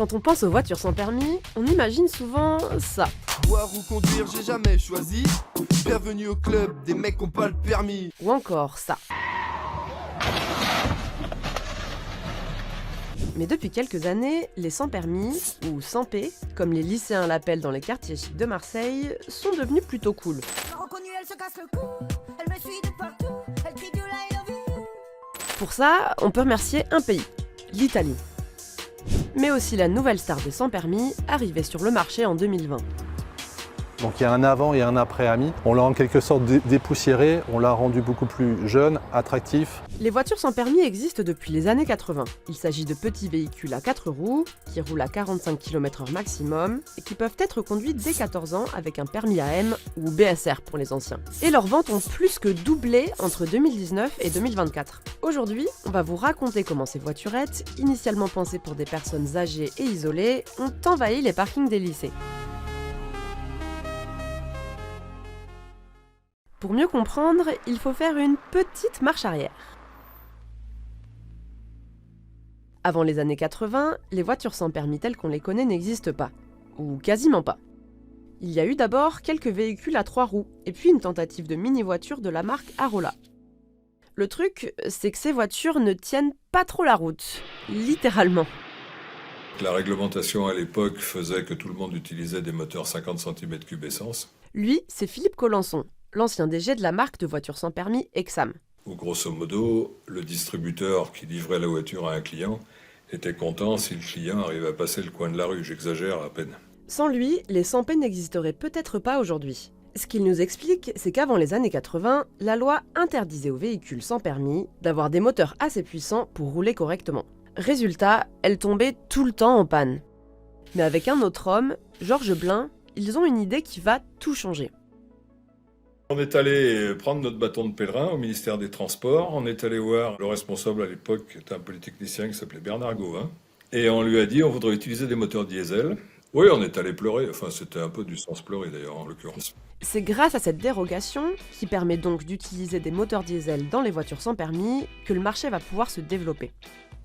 Quand on pense aux voitures sans permis, on imagine souvent ça. Boire ou conduire, j'ai jamais choisi. Bienvenue au club des mecs qui ont pas le permis. Ou encore ça. Mais depuis quelques années, les sans-permis, ou sans-P, comme les lycéens l'appellent dans les quartiers chics de Marseille, sont devenus plutôt cool. Elle se casse le cou, elle me suit de partout, elle crie du I love you. Pour ça, on peut remercier un pays, l'Italie. Mais aussi la nouvelle star des sans-permis, arrivée sur le marché en 2020. Donc il y a un avant et un après Ami. On l'a en quelque sorte dépoussiéré, on l'a rendu beaucoup plus jeune, attractif. Les voitures sans permis existent depuis les années 80. Il s'agit de petits véhicules à 4 roues, qui roulent à 45 km/h maximum, et qui peuvent être conduits dès 14 ans avec un permis AM ou BSR pour les anciens. Et leurs ventes ont plus que doublé entre 2019 et 2024. Aujourd'hui, on va vous raconter comment ces voiturettes, initialement pensées pour des personnes âgées et isolées, ont envahi les parkings des lycées. Pour mieux comprendre, il faut faire une petite marche arrière. Avant les années 80, les voitures sans permis telles qu'on les connaît n'existent pas, ou quasiment pas. Il y a eu d'abord quelques véhicules à 3 roues, et puis une tentative de mini-voiture de la marque Arola. Le truc, c'est que ces voitures ne tiennent pas trop la route, littéralement. La réglementation à l'époque faisait que tout le monde utilisait des moteurs 50 cm3 essence. Lui, c'est Philippe Collençon, l'ancien DG de la marque de voitures sans permis Exam. Où grosso modo, le distributeur qui livrait la voiture à un client était content si le client arrivait à passer le coin de la rue, j'exagère à peine. Sans lui, les 100P n'existeraient peut-être pas aujourd'hui. Ce qu'il nous explique, c'est qu'avant les années 80, la loi interdisait aux véhicules sans permis d'avoir des moteurs assez puissants pour rouler correctement. Résultat, elles tombaient tout le temps en panne. Mais avec un autre homme, Georges Blin, ils ont une idée qui va tout changer. On est allé prendre notre bâton de pèlerin au ministère des Transports. On est allé voir le responsable à l'époque, qui était un polytechnicien qui s'appelait Bernard Gauvin. Et on lui a dit on voudrait utiliser des moteurs diesel. Oui, on est allé pleurer. Enfin, c'était un peu du sens pleurer d'ailleurs, en l'occurrence. C'est grâce à cette dérogation, qui permet donc d'utiliser des moteurs diesel dans les voitures sans permis, que le marché va pouvoir se développer.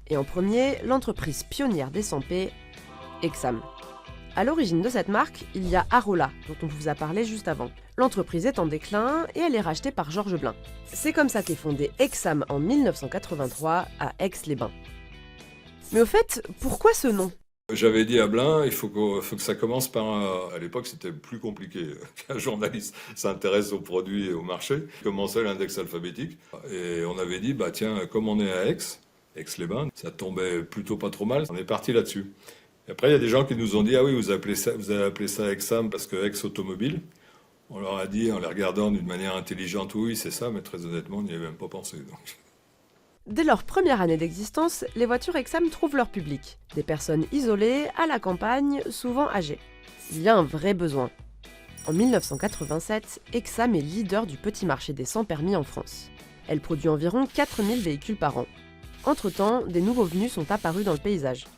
Et en premier, l'entreprise pionnière des 100P, Exam. À l'origine de cette marque, il y a Arola, dont on vous a parlé juste avant. L'entreprise est en déclin et elle est rachetée par Georges Blin. C'est comme ça qu'est fondé Exam en 1983 à Aix-les-Bains. Mais au fait, pourquoi ce nom ? J'avais dit à Blin, il faut que ça commence par à l'époque, c'était plus compliqué qu'un journaliste s'intéresse aux produits et au marché. Il commençait l'index alphabétique et on avait dit, bah tiens, comme on est à Aix-les-Bains, ça tombait plutôt pas trop mal. On est parti là-dessus. Et après, il y a des gens qui nous ont dit, ah oui, vous avez appelé ça Exam parce que Ex Automobile. On leur a dit, en les regardant d'une manière intelligente, oui, c'est ça, mais très honnêtement, on n'y avait même pas pensé. Donc. Dès leur première année d'existence, les voitures Exam trouvent leur public. Des personnes isolées, à la campagne, souvent âgées. Il y a un vrai besoin. En 1987, Exam est leader du petit marché des sans-permis en France. Elle produit environ 4000 véhicules par an. Entre-temps, des nouveaux venus sont apparus dans le paysage.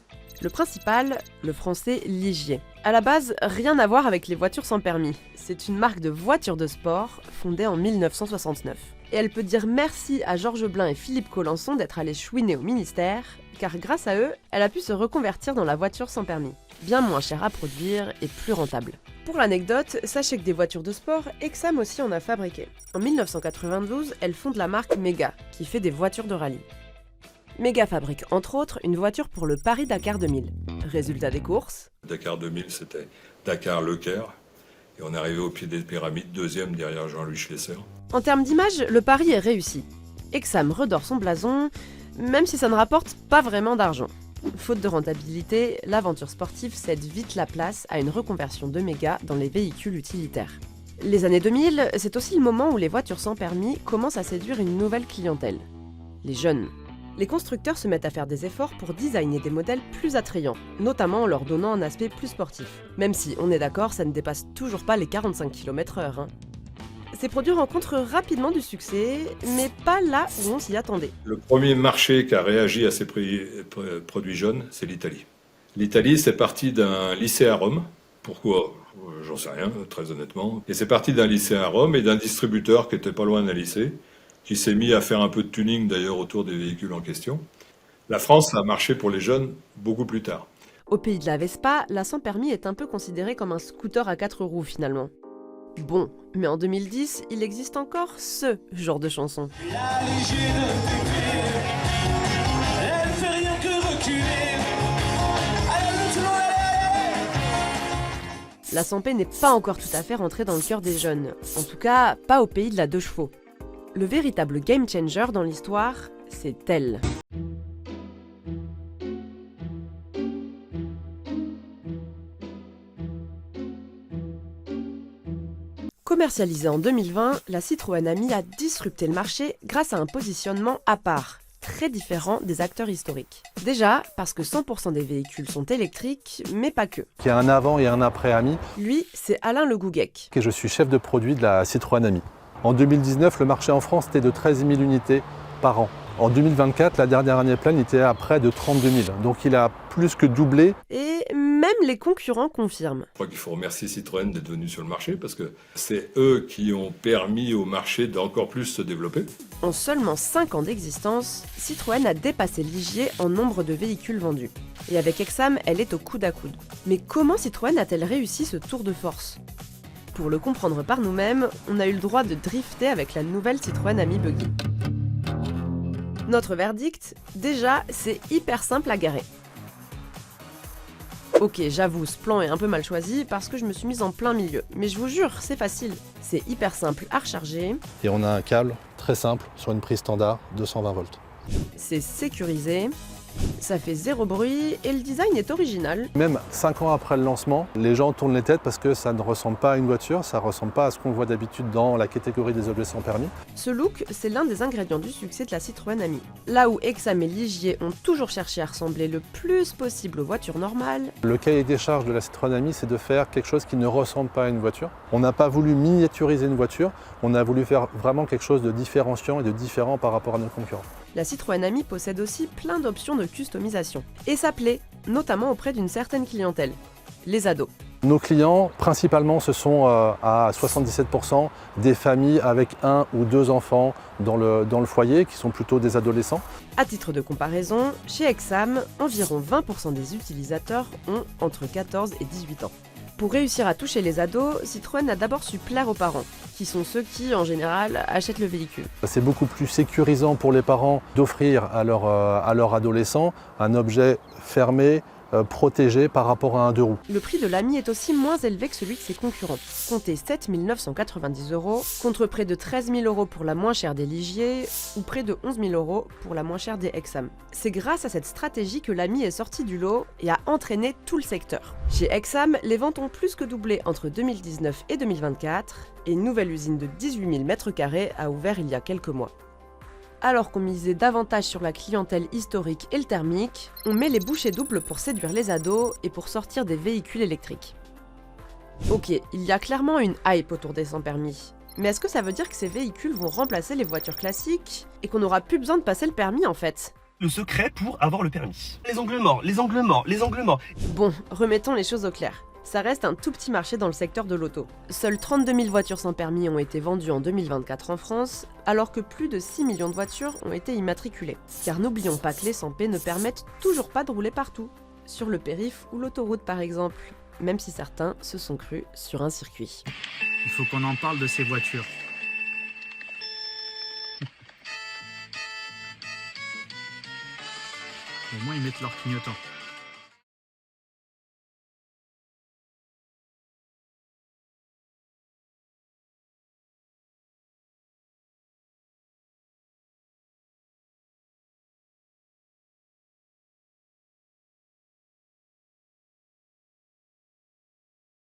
Le principal, le français Ligier. À la base, rien à voir avec les voitures sans permis. C'est une marque de voitures de sport fondée en 1969. Et elle peut dire merci à Georges Blin et Philippe Collençon d'être allés chouiner au ministère, car grâce à eux, elle a pu se reconvertir dans la voiture sans permis. Bien moins chère à produire et plus rentable. Pour l'anecdote, sachez que des voitures de sport, Exam aussi en a fabriqué. En 1992, elle fonde la marque Mega, qui fait des voitures de rallye. Mega fabrique entre autres une voiture pour le Paris-Dakar 2000. Résultat des courses. Dakar 2000, c'était Dakar-Le Caire. Et on est arrivé au pied des pyramides, deuxième derrière Jean-Louis Schlesser. En termes d'image, le pari est réussi. Exam redore son blason, même si ça ne rapporte pas vraiment d'argent. Faute de rentabilité, l'aventure sportive cède vite la place à une reconversion de Mega dans les véhicules utilitaires. Les années 2000, c'est aussi le moment où les voitures sans permis commencent à séduire une nouvelle clientèle. Les jeunes. Les constructeurs se mettent à faire des efforts pour designer des modèles plus attrayants, notamment en leur donnant un aspect plus sportif. Même si, on est d'accord, ça ne dépasse toujours pas les 45 km/h. Ces produits rencontrent rapidement du succès, mais pas là où on s'y attendait. Le premier marché qui a réagi à ces produits jeunes, c'est l'Italie. L'Italie, c'est parti d'un lycée à Rome. Pourquoi ? J'en sais rien, très honnêtement. Et c'est parti d'un lycée à Rome et d'un distributeur qui était pas loin d'un lycée, qui s'est mis à faire un peu de tuning d'ailleurs autour des véhicules en question. La France a marché pour les jeunes beaucoup plus tard. Au pays de la Vespa, la sans permis est un peu considérée comme un scooter à 4 roues finalement. Bon, mais en 2010, il existe encore ce genre de chanson. La Sampé n'est pas encore tout à fait rentrée dans le cœur des jeunes, en tout cas pas au pays de la 2 chevaux. Le véritable game changer dans l'histoire, c'est elle. Commercialisée en 2020, la Citroën Ami a disrupté le marché grâce à un positionnement à part, très différent des acteurs historiques. Déjà, parce que 100% des véhicules sont électriques, mais pas que. Il y a un avant et un après Ami, Lui, c'est Alain Le Gouguec. et je suis chef de produit de la Citroën Ami. En 2019, le marché en France était de 13 000 unités par an. En 2024, la dernière année pleine, il était à près de 32 000. Donc il a plus que doublé. Et même les concurrents confirment. Je crois qu'il faut remercier Citroën d'être venu sur le marché parce que c'est eux qui ont permis au marché d'encore plus se développer. En seulement 5 ans d'existence, Citroën a dépassé Ligier en nombre de véhicules vendus. Et avec Exam, elle est au coude à coude. Mais comment Citroën a-t-elle réussi ce tour de force ? Pour le comprendre par nous-mêmes, on a eu le droit de drifter avec la nouvelle Citroën Ami Buggy. Notre verdict, déjà, c'est hyper simple à garer. Ok, j'avoue, ce plan est un peu mal choisi parce que je me suis mise en plein milieu. Mais je vous jure, c'est facile. C'est hyper simple à recharger, Et on a un câble très simple sur une prise standard, 220 volts. c'est sécurisé, ça fait zéro bruit et le design est original. Même 5 ans après le lancement, les gens tournent les têtes parce que ça ne ressemble pas à une voiture, ça ne ressemble pas à ce qu'on voit d'habitude dans la catégorie des objets sans permis. Ce look, c'est l'un des ingrédients du succès de la Citroën Ami. Là où Exam et Ligier ont toujours cherché à ressembler le plus possible aux voitures normales, Le cahier des charges de la Citroën Ami, c'est de faire quelque chose qui ne ressemble pas à une voiture. On n'a pas voulu miniaturiser une voiture, on a voulu faire vraiment quelque chose de différenciant et de différent par rapport à nos concurrents. la Citroën Ami possède aussi plein d'options de customisation. Et ça plaît, notamment auprès d'une certaine clientèle, les ados. Nos clients, principalement, ce sont à 77% des familles avec 1 ou 2 enfants dans le foyer, qui sont plutôt des adolescents. À titre de comparaison, chez Exam, environ 20% des utilisateurs ont entre 14 et 18 ans. Pour réussir à toucher les ados, Citroën a d'abord su plaire aux parents, qui sont ceux qui, en général, achètent le véhicule. C'est beaucoup plus sécurisant pour les parents d'offrir à leur adolescent un objet fermé, protégé par rapport à un 2 roues. Le prix de l'Ami est aussi moins élevé que celui de ses concurrents. Comptez 7 990 € contre près de 13 000 € pour la moins chère des Ligier ou près de 11 000 € pour la moins chère des Exam. C'est grâce à cette stratégie que l'Ami est sortie du lot et a entraîné tout le secteur. Chez Exam, les ventes ont plus que doublé entre 2019 et 2024 et une nouvelle usine de 18 000 m² a ouvert il y a quelques mois. Alors qu'on misait davantage sur la clientèle historique et le thermique, on met les bouchées doubles pour séduire les ados et pour sortir des véhicules électriques. Ok, il y a clairement une hype autour des sans permis. Mais est-ce que ça veut dire que ces véhicules vont remplacer les voitures classiques et qu'on n'aura plus besoin de passer le permis en fait ? Le secret pour avoir le permis. Les angles morts, les angles morts, les angles morts. Bon, remettons les choses au clair. Ça reste un tout petit marché dans le secteur de l'auto. Seules 32 000 voitures sans permis ont été vendues en 2024 en France, alors que plus de 6 millions de voitures ont été immatriculées. Car n'oublions pas que les sans P ne permettent toujours pas de rouler partout, sur le périph' ou l'autoroute par exemple, même si certains se sont crus sur un circuit. Il faut qu'on en parle de ces voitures. Au moins ils mettent leur clignotant.